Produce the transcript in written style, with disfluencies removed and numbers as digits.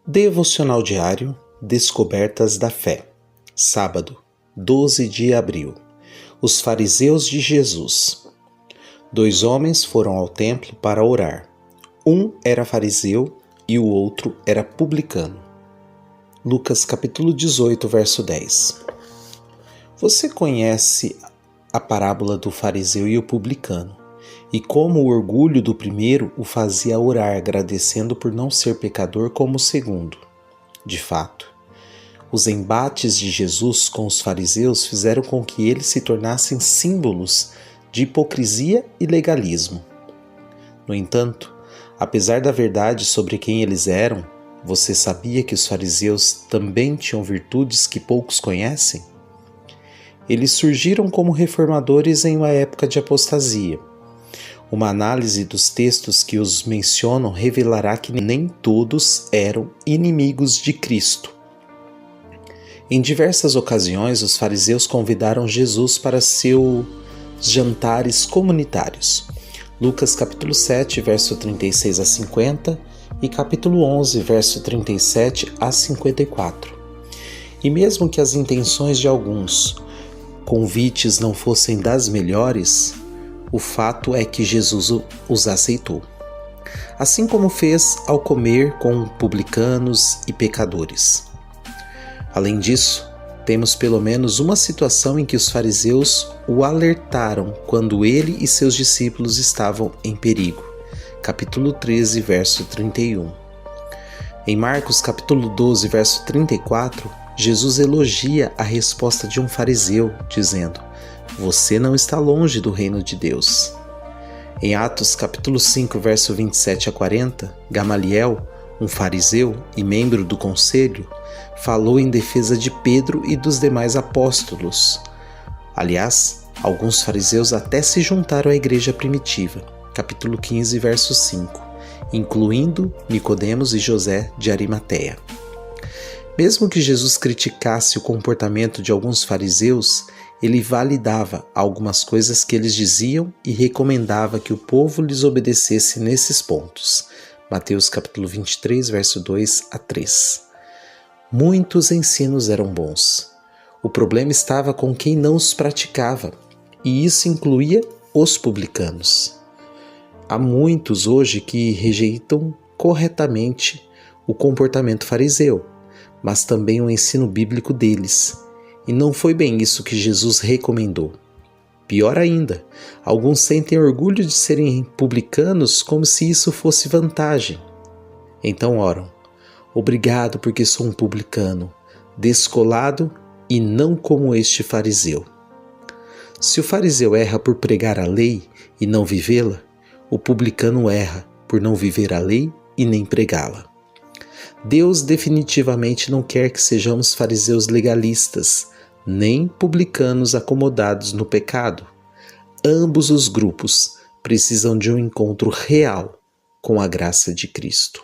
Devocional diário Descobertas da Fé. Sábado, 12 de abril. Os fariseus de Jesus. 2 homens foram ao templo para orar. Um era fariseu e o outro era publicano. Lucas capítulo 18, verso 10. Você conhece a parábola do fariseu e o publicano, e como o orgulho do primeiro o fazia orar agradecendo por não ser pecador como o segundo. De fato, os embates de Jesus com os fariseus fizeram com que eles se tornassem símbolos de hipocrisia e legalismo. No entanto, apesar da verdade sobre quem eles eram, você sabia que os fariseus também tinham virtudes que poucos conhecem? Eles surgiram como reformadores em uma época de apostasia. Uma análise dos textos que os mencionam revelará que nem todos eram inimigos de Cristo. Em diversas ocasiões, os fariseus convidaram Jesus para seus jantares comunitários. Lucas capítulo 7, verso 36 a 50 e capítulo 11, verso 37 a 54. E mesmo que as intenções de alguns convites não fossem das melhores, o fato é que Jesus os aceitou, assim como fez ao comer com publicanos e pecadores. Além disso, temos pelo menos uma situação em que os fariseus o alertaram quando ele e seus discípulos estavam em perigo. Capítulo 13, verso 31. Em Marcos capítulo 12, verso 34, Jesus elogia a resposta de um fariseu, dizendo: "Você não está longe do reino de Deus." Em Atos capítulo 5, verso 27 a 40, Gamaliel, um fariseu e membro do conselho, falou em defesa de Pedro e dos demais apóstolos. Aliás, alguns fariseus até se juntaram à igreja primitiva, capítulo 15, verso 5, incluindo Nicodemos e José de Arimateia. Mesmo que Jesus criticasse o comportamento de alguns fariseus, ele validava algumas coisas que eles diziam e recomendava que o povo lhes obedecesse nesses pontos. Mateus capítulo 23, verso 2 a 3. Muitos ensinos eram bons. O problema estava com quem não os praticava, e isso incluía os publicanos. Há muitos hoje que rejeitam corretamente o comportamento fariseu, mas também o ensino bíblico deles. E não foi bem isso que Jesus recomendou. Pior ainda, alguns sentem orgulho de serem publicanos como se isso fosse vantagem. Então oram: "Obrigado porque sou um publicano, descolado e não como este fariseu." Se o fariseu erra por pregar a lei e não vivê-la, o publicano erra por não viver a lei e nem pregá-la. Deus definitivamente não quer que sejamos fariseus legalistas, nem publicanos acomodados no pecado. Ambos os grupos precisam de um encontro real com a graça de Cristo.